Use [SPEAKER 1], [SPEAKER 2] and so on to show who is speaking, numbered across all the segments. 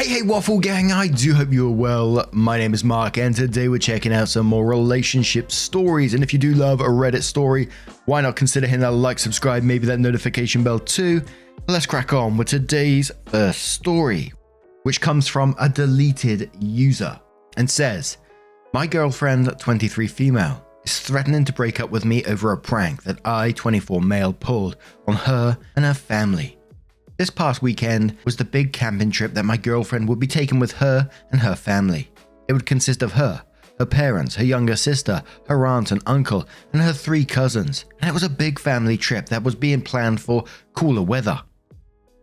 [SPEAKER 1] Hey Waffle Gang, I do hope you're well. My name is Mark and today we're checking out some more relationship stories, and if you do love a Reddit story, why not consider hitting that like, subscribe, maybe that notification bell too. Let's crack on with today's first story, which comes from a deleted user and says, my girlfriend, 23 female, is threatening to break up with me over a prank that I, 24 male, pulled on her and her family. This past weekend was the big camping trip that my girlfriend would be taking with her and her family. It would consist of her parents, her younger sister, her aunt and uncle, and her 3 cousins, and it was a big family trip that was being planned for cooler weather.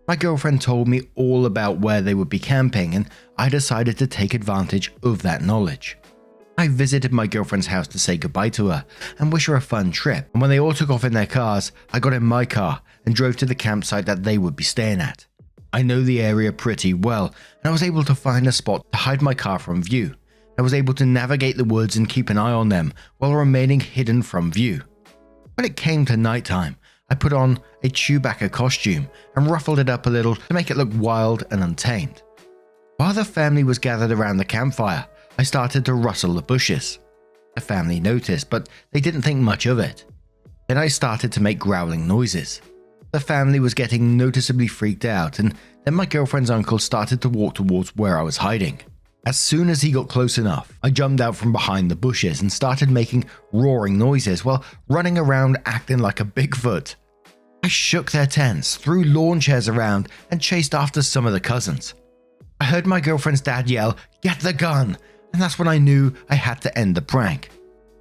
[SPEAKER 1] My girlfriend told me all about where they would be camping, and I decided to take advantage of that knowledge. I visited my girlfriend's house to say goodbye to her and wish her a fun trip, and when they all took off in their cars, I got in my car and drove to the campsite that they would be staying at. I know the area pretty well, and I was able to find a spot to hide my car from view. I was able to navigate the woods and keep an eye on them while remaining hidden from view. When it came to nighttime, I put on a Chewbacca costume and ruffled it up a little to make it look wild and untamed. While the family was gathered around the campfire, I started to rustle the bushes. The family noticed, but they didn't think much of it. Then I started to make growling noises. The family was getting noticeably freaked out, and then my girlfriend's uncle started to walk towards where I was hiding. As soon as he got close enough, I jumped out from behind the bushes and started making roaring noises while running around acting like a Bigfoot. I shook their tents, threw lawn chairs around, and chased after some of the cousins. I heard my girlfriend's dad yell, "Get the gun!" and that's when I knew I had to end the prank.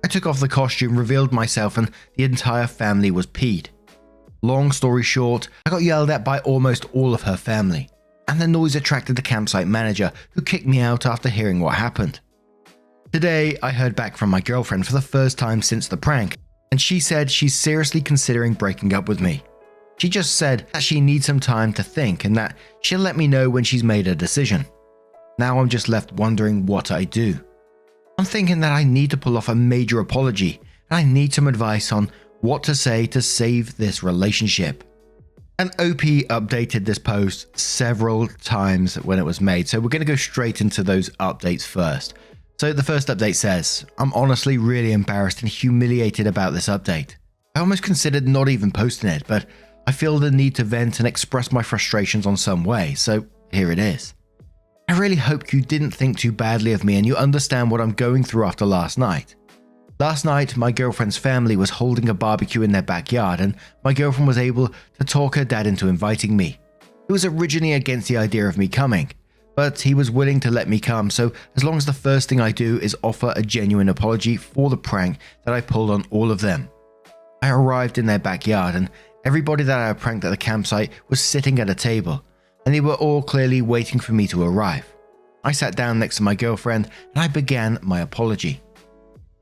[SPEAKER 1] I took off the costume, revealed myself, and the entire family was peed. Long story short, I got yelled at by almost all of her family, and the noise attracted the campsite manager, who kicked me out after hearing what happened. Today, I heard back from my girlfriend for the first time since the prank, and she said she's seriously considering breaking up with me. She just said that she needs some time to think and that she'll let me know when she's made a decision. Now I'm just left wondering what I do. I'm thinking that I need to pull off a major apology, and I need some advice on what to say to save this relationship. And OP updated this post several times when it was made, so we're going to go straight into those updates first. So the first update says, I'm honestly really embarrassed and humiliated about this update. I almost considered not even posting it, but I feel the need to vent and express my frustrations on some way, so here it is. I really hope you didn't think too badly of me and you understand what I'm going through after last night. Last night, my girlfriend's family was holding a barbecue in their backyard, and my girlfriend was able to talk her dad into inviting me. He was originally against the idea of me coming, but he was willing to let me come, so as long as the first thing I do is offer a genuine apology for the prank that I pulled on all of them. I arrived in their backyard, and everybody that I had pranked at the campsite was sitting at a table, and they were all clearly waiting for me to arrive. I sat down next to my girlfriend and I began my apology.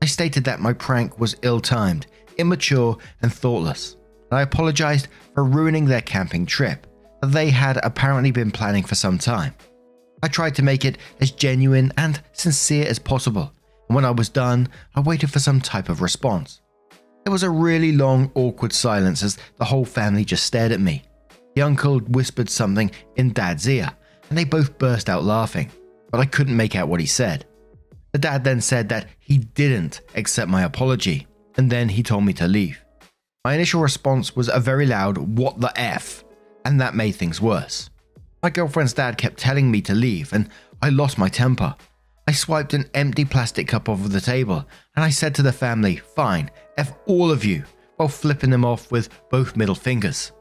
[SPEAKER 1] I stated that my prank was ill-timed, immature and thoughtless, and I apologized for ruining their camping trip that they had apparently been planning for some time. I tried to make it as genuine and sincere as possible, and when I was done, I waited for some type of response. There was a really long, awkward silence as the whole family just stared at me. The uncle whispered something in Dad's ear, and they both burst out laughing, but I couldn't make out what he said. The dad then said that he didn't accept my apology, and then he told me to leave. My initial response was a very loud "What the F?" and that made things worse. My girlfriend's dad kept telling me to leave, and I lost my temper. I swiped an empty plastic cup off of the table, and I said to the family, "Fine, F all of you," while flipping them off with both middle fingers.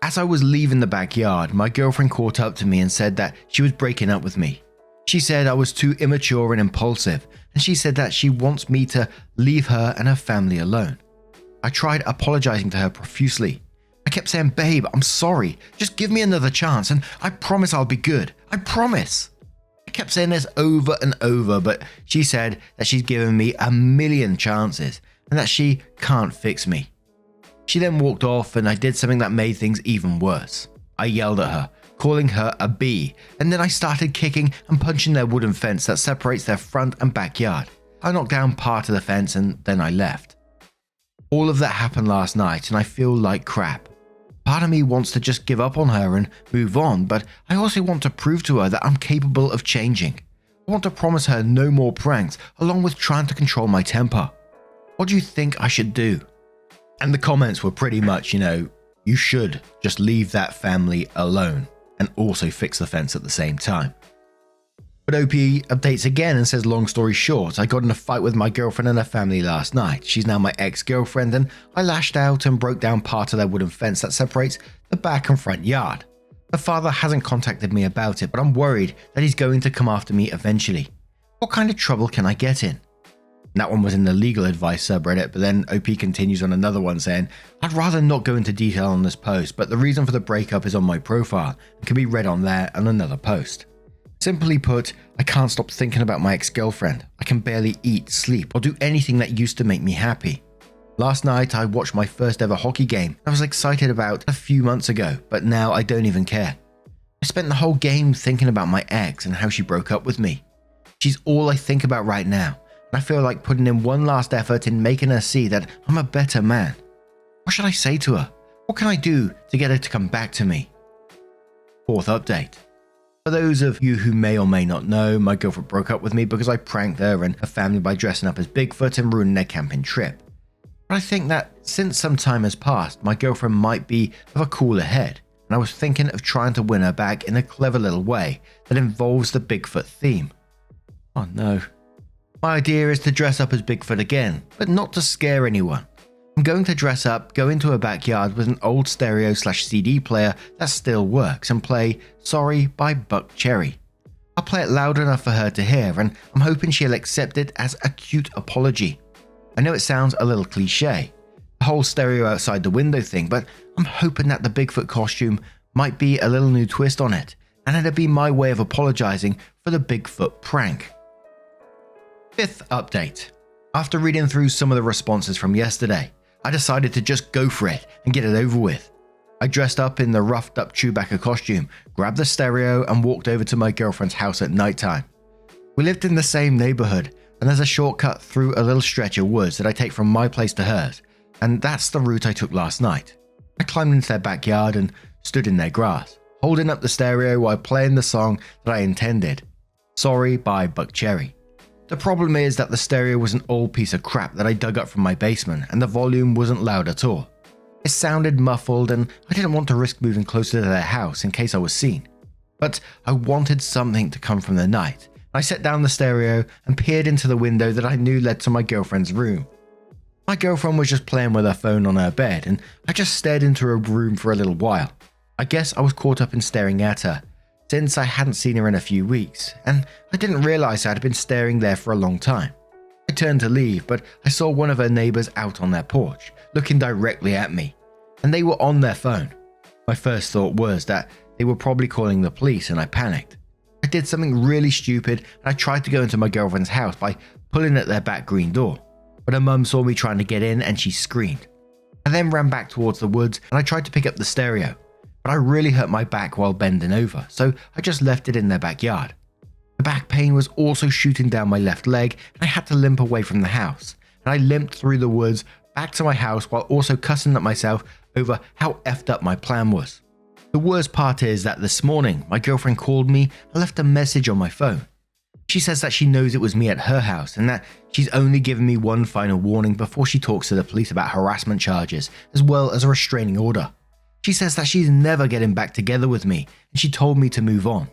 [SPEAKER 1] As I was leaving the backyard, my girlfriend caught up to me and said that she was breaking up with me. She said I was too immature and impulsive, and she said that she wants me to leave her and her family alone. I tried apologizing to her profusely. I kept saying, "Babe, I'm sorry. Just give me another chance, and I promise I'll be good. I promise." I kept saying this over and over, but she said that she's given me a million chances and that she can't fix me. She then walked off, and I did something that made things even worse. I yelled at her, calling her a bee, and then I started kicking and punching their wooden fence that separates their front and backyard. I knocked down part of the fence and then I left. All of that happened last night, and I feel like crap. Part of me wants to just give up on her and move on, but I also want to prove to her that I'm capable of changing. I want to promise her no more pranks, along with trying to control my temper. What do you think I should do? And the comments were pretty much, you should just leave that family alone and also fix the fence at the same time. But OP updates again and says, long story short, I got in a fight with my girlfriend and her family last night. She's now my ex-girlfriend, and I lashed out and broke down part of their wooden fence that separates the back and front yard. Her father hasn't contacted me about it, but I'm worried that he's going to come after me eventually. What kind of trouble can I get in? And that one was in the legal advice subreddit, but then OP continues on another one saying, I'd rather not go into detail on this post, but the reason for the breakup is on my profile and can be read on there and another post. Simply put, I can't stop thinking about my ex-girlfriend. I can barely eat, sleep, or do anything that used to make me happy. Last night, I watched my first ever hockey game I was excited about a few months ago, but now I don't even care. I spent the whole game thinking about my ex and how she broke up with me. She's all I think about right now, and I feel like putting in one last effort in making her see that I'm a better man. What should I say to her? What can I do to get her to come back to me? Fourth update. For those of you who may or may not know, my girlfriend broke up with me because I pranked her and her family by dressing up as Bigfoot and ruining their camping trip. But I think that since some time has passed, my girlfriend might be of a cooler head, and I was thinking of trying to win her back in a clever little way that involves the Bigfoot theme. Oh no. My idea is to dress up as Bigfoot again, but not to scare anyone. I'm going to dress up, go into her backyard with an old stereo/CD player that still works and play Sorry by Buck Cherry. I'll play it loud enough for her to hear, and I'm hoping she'll accept it as a cute apology. I know it sounds a little cliche, the whole stereo outside the window thing, but I'm hoping that the Bigfoot costume might be a little new twist on it, and it'll be my way of apologizing for the Bigfoot prank. Fifth update. After reading through some of the responses from yesterday, I decided to just go for it and get it over with. I dressed up in the roughed up Chewbacca costume, grabbed the stereo and walked over to my girlfriend's house at nighttime. We lived in the same neighborhood, and there's a shortcut through a little stretch of woods that I take from my place to hers, and that's the route I took last night. I climbed into their backyard and stood in their grass, holding up the stereo while playing the song that I intended, Sorry by Buck Cherry. The problem is that the stereo was an old piece of crap that I dug up from my basement, and the volume wasn't loud at all. It sounded muffled, and I didn't want to risk moving closer to their house in case I was seen. But I wanted something to come from the night. I set down the stereo and peered into the window that I knew led to my girlfriend's room. My girlfriend was just playing with her phone on her bed, and I just stared into her room for a little while. I guess I was caught up in staring at her, since I hadn't seen her in a few weeks, and I didn't realize I'd been staring there for a long time. I turned to leave, but I saw one of her neighbors out on their porch, looking directly at me, and they were on their phone. My first thought was that they were probably calling the police, and I panicked. I did something really stupid, and I tried to go into my girlfriend's house by pulling at their back green door, but her mum saw me trying to get in and she screamed. I then ran back towards the woods and I tried to pick up the stereo, but I really hurt my back while bending over, so I just left it in their backyard. The back pain was also shooting down my left leg, and I had to limp away from the house, and I limped through the woods back to my house while also cussing at myself over how effed up my plan was. The worst part is that this morning, my girlfriend called me and left a message on my phone. She says that she knows it was me at her house and that she's only given me one final warning before she talks to the police about harassment charges as well as a restraining order. She says that she's never getting back together with me, and she told me to move on.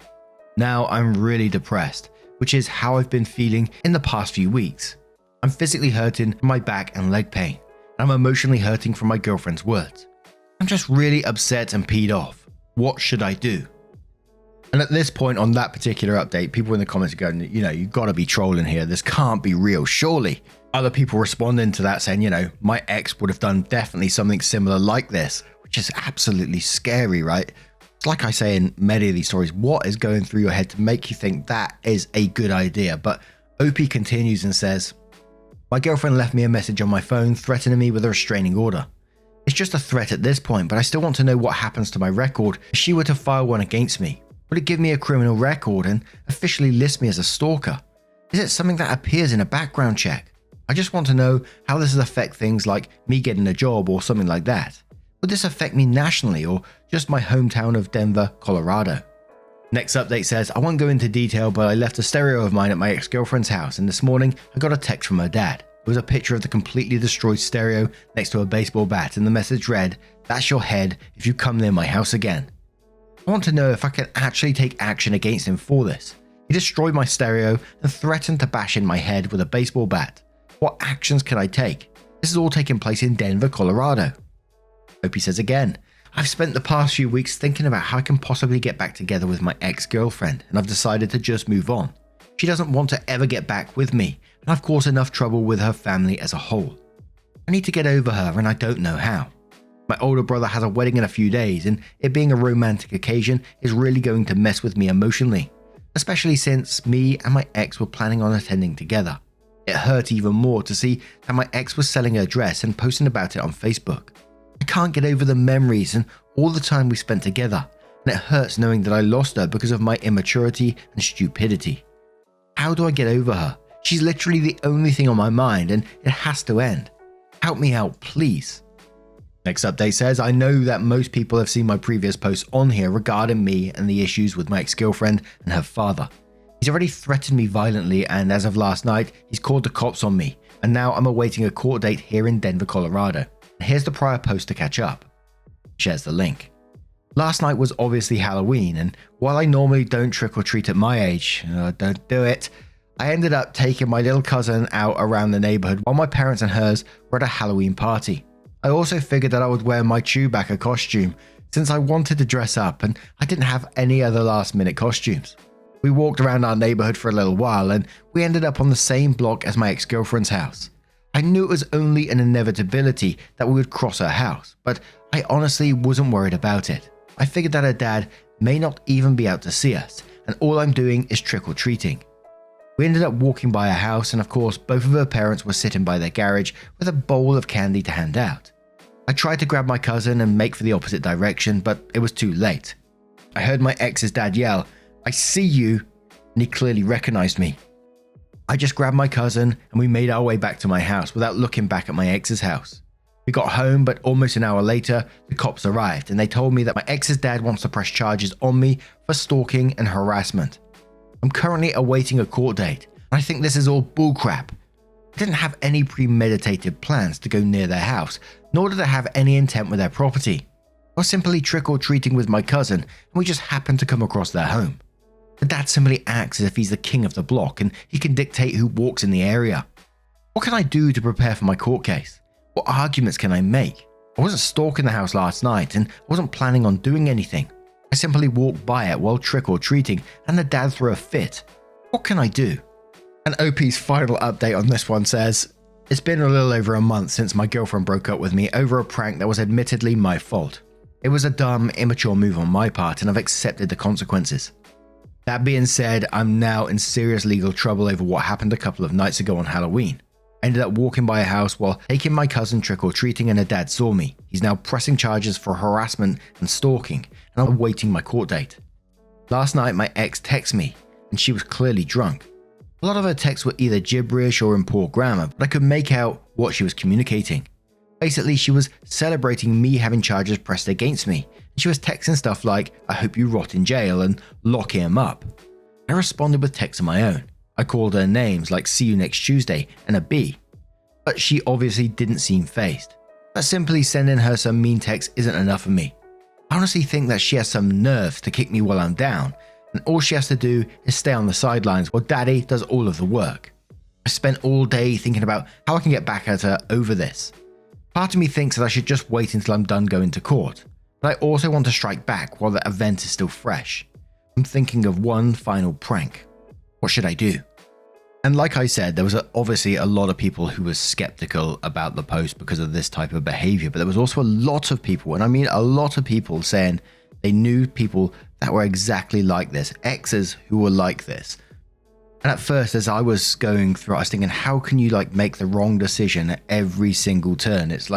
[SPEAKER 1] Now I'm really depressed, which is how I've been feeling in the past few weeks. I'm physically hurting from my back and leg pain, and I'm emotionally hurting from my girlfriend's words. I'm just really upset and peed off. What should I do? And at this point on that particular update, people in the comments are going, you gotta be trolling here. This can't be real, surely. Other people responding to that saying, my ex would have done definitely something similar like this, which is absolutely scary, right? It's like I say in many of these stories, what is going through your head to make you think that is a good idea? But OP continues and says, my girlfriend left me a message on my phone threatening me with a restraining order. It's just a threat at this point, but I still want to know what happens to my record if she were to file one against me. Would it give me a criminal record and officially list me as a stalker? Is it something that appears in a background check? I just want to know how this will affect things like me getting a job or something like that. Would this affect me nationally or just my hometown of Denver, Colorado? Next update says, I won't go into detail, but I left a stereo of mine at my ex-girlfriend's house, and this morning I got a text from her dad. It was a picture of the completely destroyed stereo next to a baseball bat, and the message read, "That's your head if you come near my house again." I want to know if I can actually take action against him for this. He destroyed my stereo and threatened to bash in my head with a baseball bat. What actions can I take? This is all taking place in Denver, Colorado. Opie says again, I've spent the past few weeks thinking about how I can possibly get back together with my ex-girlfriend, and I've decided to just move on. She doesn't want to ever get back with me, and I've caused enough trouble with her family as a whole. I need to get over her, and I don't know how. My older brother has a wedding in a few days, and it being a romantic occasion is really going to mess with me emotionally, especially since me and my ex were planning on attending together. It hurt even more to see that my ex was selling her dress and posting about it on Facebook. I can't get over the memories and all the time we spent together, and it hurts knowing that I lost her because of my immaturity and stupidity. How do I get over her? She's literally the only thing on my mind, and it has to end. Help me out, please. Next update says, I know that most people have seen my previous posts on here regarding me and the issues with my ex-girlfriend and her father. He's already threatened me violently, and as of last night, he's called the cops on me, and now I'm awaiting a court date here in Denver, Colorado. Here's the prior post to catch up. Shares the link. Last night was obviously Halloween, and while I normally don't trick or treat at my age, don't do it, I ended up taking my little cousin out around the neighborhood while my parents and hers were at a Halloween party. I also figured that I would wear my Chewbacca costume since I wanted to dress up and I didn't have any other last minute costumes. We walked around our neighborhood for a little while and we ended up on the same block as my ex-girlfriend's house. I knew it was only an inevitability that we would cross her house, but I honestly wasn't worried about it. I figured that her dad may not even be out to see us, and all I'm doing is trick-or-treating. We ended up walking by her house, and of course, both of her parents were sitting by their garage with a bowl of candy to hand out. I tried to grab my cousin and make for the opposite direction, but it was too late. I heard my ex's dad yell, "I see you," and he clearly recognized me. I just grabbed my cousin and we made our way back to my house without looking back at my ex's house. We got home, but almost an hour later, the cops arrived and they told me that my ex's dad wants to press charges on me for stalking and harassment. I'm currently awaiting a court date, and I think this is all bullcrap. I didn't have any premeditated plans to go near their house, nor did I have any intent with their property. I was simply trick-or-treating with my cousin, and we just happened to come across their home. The dad simply acts as if he's the king of the block and he can dictate who walks in the area. What can I do to prepare for my court case? What arguments can I make? I wasn't stalking the house last night and I wasn't planning on doing anything. I simply walked by it while trick-or-treating and the dad threw a fit. What can I do? And OP's final update on this one says, it's been a little over a month since my girlfriend broke up with me over a prank that was admittedly my fault. It was a dumb, immature move on my part and I've accepted the consequences. That being said, I'm now in serious legal trouble over what happened a couple of nights ago on Halloween. I ended up walking by a house while taking my cousin trick-or-treating and her dad saw me. He's now pressing charges for harassment and stalking, and I'm awaiting my court date. Last night my ex texted me, and she was clearly drunk. A lot of her texts were either gibberish or in poor grammar, but I could make out what she was communicating. Basically, she was celebrating me having charges pressed against me. She was texting stuff like, "I hope you rot in jail," and "lock him up." I responded with texts of my own. I called her names like "see you next Tuesday" and a B. But she obviously didn't seem fazed. But simply sending her some mean text isn't enough for me. I honestly think that she has some nerve to kick me while I'm down, and all she has to do is stay on the sidelines while daddy does all of the work. I spent all day thinking about how I can get back at her over this. Part of me thinks that I should just wait until I'm done going to court. But I also want to strike back while the event is still fresh. I'm thinking of one final prank. What should I do? And like I said, there was obviously a lot of people who were skeptical about the post because of this type of behavior, but there was also a lot of people, and I mean a lot of people, saying they knew people that were exactly like this, exes who were like this. And at first, as I was going through, I was thinking, how can you make the wrong decision at every single turn? It's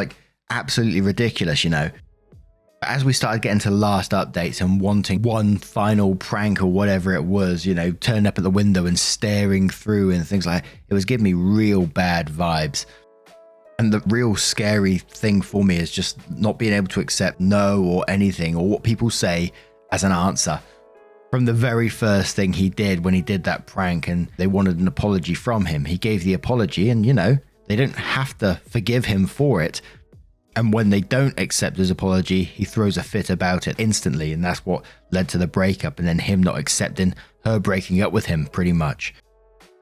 [SPEAKER 1] absolutely ridiculous, As we started getting to last updates and wanting one final prank or whatever it was, turning up at the window and staring through and things like that, it was giving me real bad vibes. And the real scary thing for me is just not being able to accept no or anything or what people say as an answer. From the very first thing he did when he did that prank and they wanted an apology from him, he gave the apology and, they don't have to forgive him for it. And when they don't accept his apology, he throws a fit about it instantly. And that's what led to the breakup and then him not accepting her breaking up with him pretty much.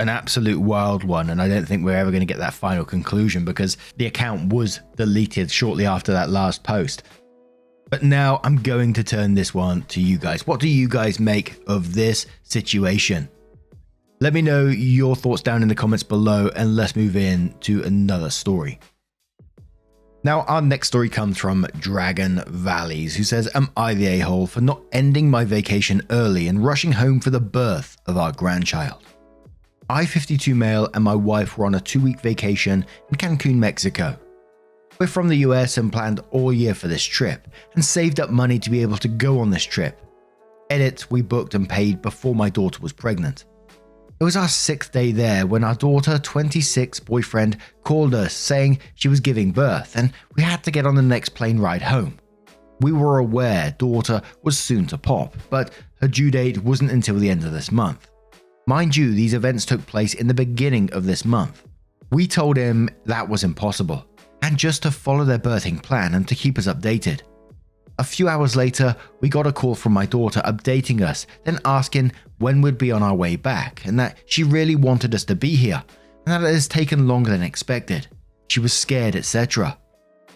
[SPEAKER 1] An absolute wild one, and I don't think we're ever going to get that final conclusion because the account was deleted shortly after that last post. But now I'm going to turn this one to you guys. What do you guys make of this situation? Let me know your thoughts down in the comments below and let's move in to another story. Now our next story comes from Dragon Valleys, who says, am I the a-hole for not ending my vacation early and rushing home for the birth of our grandchild? I, 52 male, and my wife were on a 2-week vacation in Cancun, Mexico. We're from the US and planned all year for this trip and saved up money to be able to go on this trip. Edit, we booked and paid before my daughter was pregnant. It was our 6th day there when our daughter, 26, boyfriend called us saying she was giving birth and we had to get on the next plane ride home. We were aware daughter was soon to pop, but her due date wasn't until the end of this month. Mind you, these events took place in the beginning of this month. We told him that was impossible, and just to follow their birthing plan and to keep us updated. A few hours later, we got a call from my daughter updating us, then asking when we'd be on our way back, and that she really wanted us to be here, and that it has taken longer than expected. She was scared, etc.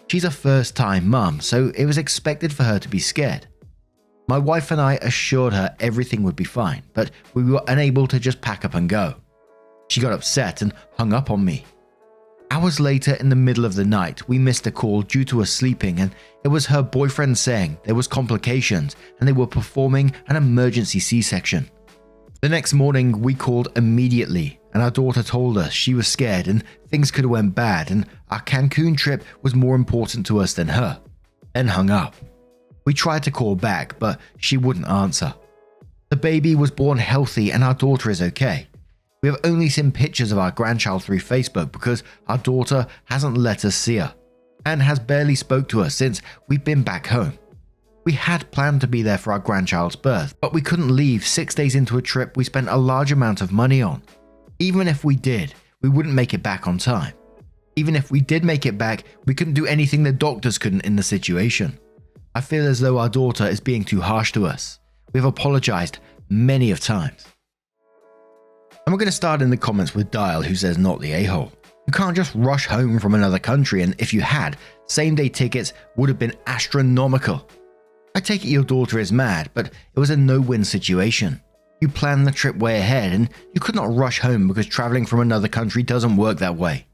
[SPEAKER 1] She's a first-time mum, so it was expected for her to be scared. My wife and I assured her everything would be fine, but we were unable to just pack up and go. She got upset and hung up on me. Hours later, in the middle of the night, we missed a call due to us sleeping, and it was her boyfriend saying there was complications and they were performing an emergency C-section. The next morning, we called immediately, and our daughter told us she was scared and things could have went bad and our Cancun trip was more important to us than her, then hung up. We tried to call back, but she wouldn't answer. The baby was born healthy and our daughter is okay. We have only seen pictures of our grandchild through Facebook because our daughter hasn't let us see her and has barely spoke to us since we've been back home. We had planned to be there for our grandchild's birth, but we couldn't leave 6 days into a trip we spent a large amount of money on. Even if we did, we wouldn't make it back on time. Even if we did make it back, we couldn't do anything the doctors couldn't in the situation. I feel as though our daughter is being too harsh to us. We've apologized many of times. And we're going to start in the comments with Dial, who says not the a-hole. You can't just rush home from another country, and if you had, same-day tickets would have been astronomical. I take it your daughter is mad, but it was a no-win situation. You planned the trip way ahead, and you could not rush home because traveling from another country doesn't work that way.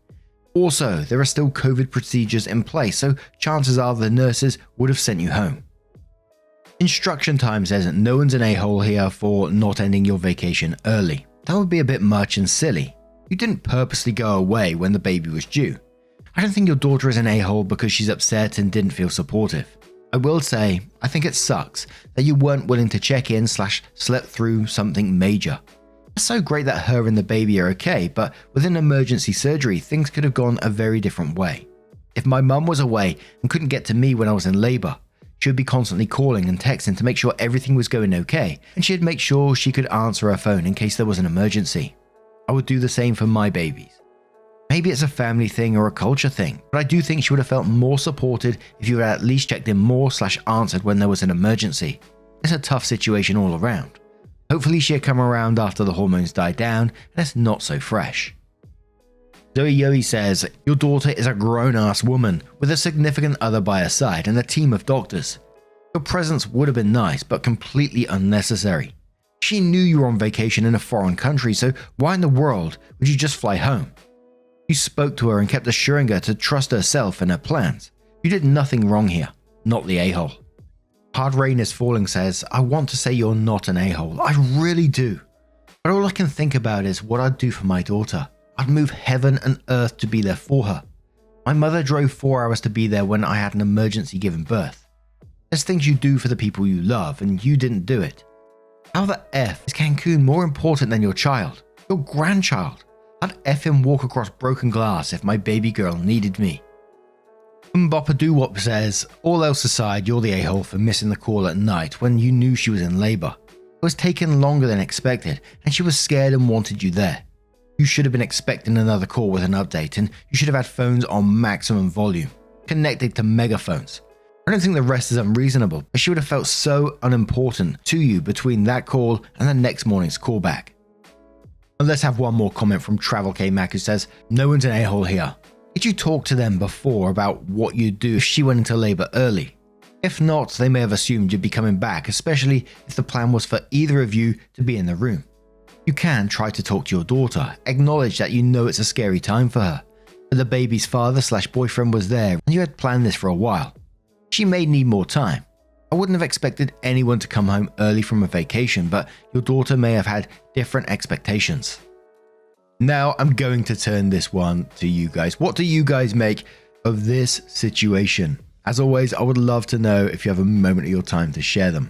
[SPEAKER 1] Also, there are still COVID procedures in place, so chances are the nurses would have sent you home. Instruction Time says no one's an a-hole here for not ending your vacation early. That would be a bit much and silly. You didn't purposely go away when the baby was due. I don't think your daughter is an a-hole because she's upset and didn't feel supportive. I will say, I think it sucks that you weren't willing to check in / slept through something major. It's so great that her and the baby are okay, but with an emergency surgery, things could have gone a very different way. If my mum was away and couldn't get to me when I was in labor, she would be constantly calling and texting to make sure everything was going okay, and she'd make sure she could answer her phone in case there was an emergency. I would do the same for my babies. Maybe it's a family thing or a culture thing, but I do think she would have felt more supported if you had at least checked in more / answered when there was an emergency. It's a tough situation all around. Hopefully she'll come around after the hormones die down and it's not so fresh. Zoe Yoey says, your daughter is a grown-ass woman with a significant other by her side and a team of doctors. Your presence would have been nice, but completely unnecessary. She knew you were on vacation in a foreign country, so why in the world would you just fly home? You spoke to her and kept assuring her to trust herself and her plans. You did nothing wrong here, not the a-hole. Hard Rain is Falling says, I want to say you're not an a-hole, I really do. But all I can think about is what I'd do for my daughter. I'd move heaven and earth to be there for her. My mother drove 4 hours to be there when I had an emergency giving birth. There's things you do for the people you love and you didn't do it. How the F is Cancun more important than your child, your grandchild? I'd effing walk across broken glass if my baby girl needed me. Mboppa-Doo-Wop says, all else aside, you're the a-hole for missing the call at night when you knew she was in labour. It was taking longer than expected, and she was scared and wanted you there. You should have been expecting another call with an update, and you should have had phones on maximum volume, connected to megaphones. I don't think the rest is unreasonable, but she would have felt so unimportant to you between that call and the next morning's callback. And let's have one more comment from Travel K Mac, who says, no one's an a-hole here. Did you talk to them before about what you'd do if she went into labour early? If not, they may have assumed you'd be coming back, especially if the plan was for either of you to be in the room. You can try to talk to your daughter, acknowledge that you know it's a scary time for her, but the baby's father/boyfriend was there and you had planned this for a while. She may need more time. I wouldn't have expected anyone to come home early from a vacation, but your daughter may have had different expectations. Now I'm going to turn this one to you guys. What do you guys make of this situation? As always, I would love to know if you have a moment of your time to share them.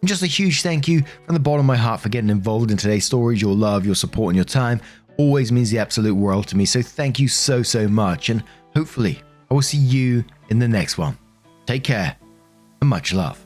[SPEAKER 1] And just a huge thank you from the bottom of my heart for getting involved in today's stories. Your love, your support, and your time always means the absolute world to me. So thank you so much, and hopefully I will see you in the next one. Take care and much love.